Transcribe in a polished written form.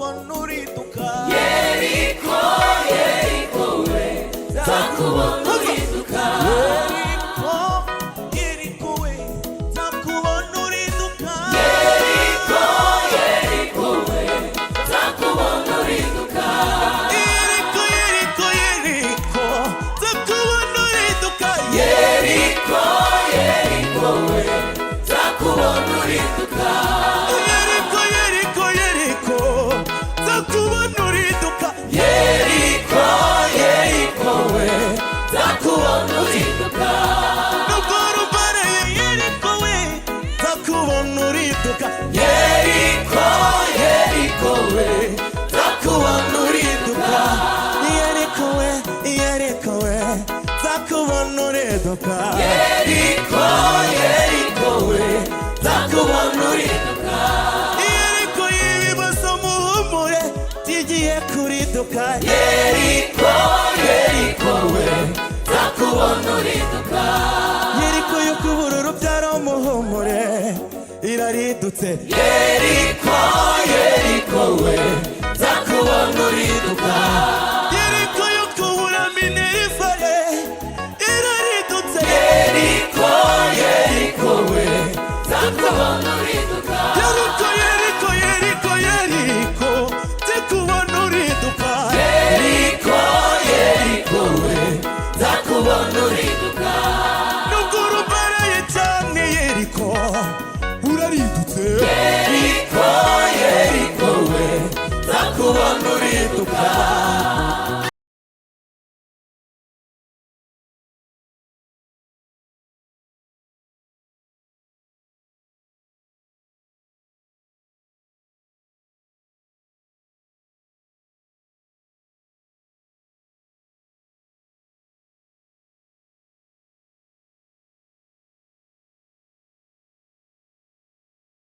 nzakubona uriduka. Yeriko, Yeriko we, nzakubona uriduka. Yeriko, Yeriko we, nzakubona uriduka. Yeriko, Yeriko we, nzakubona uriduka. Yeriko, Yeriko, Yeriko, nzakubona uriduka. Yeriko, Yeriko we, nzakubona uriduka. Yeriko, Yeriko, Yeriko, nzakubona uriduka. Yeriko, Yeriko we, nzakubona uriduka. Nubwo rubareye Yeriko we, nzakubona uriduka. Yeriko, Yeriko we, nzakubona uriduka. Yeriko we, Yeriko we, nzakubona uriduka. Yeriko, Yeriko we, nzakubona uriduka. Yeriko y'ibibazo muhumure tigiye kuriduka. Yeriko, Yeriko we, nzakubona uriduka. Yeriko yo kubura urubyaro muhumure iraridutse. Yeriko, Yeriko we, nzakubona uriduka. Yeriko yo kubura minerivare iraridutse. Yeriko, Yeriko we, nzakubona uriduka. Yeriko, Yeriko, Yeriko, Yeriko, nzakubona uriduka. Yeriko, Yeriko we, nzakubona uriduka. Nubwo urubaraye cyane Yeriko uraridutse. Yeriko, Yeriko we, nzakubona uriduka.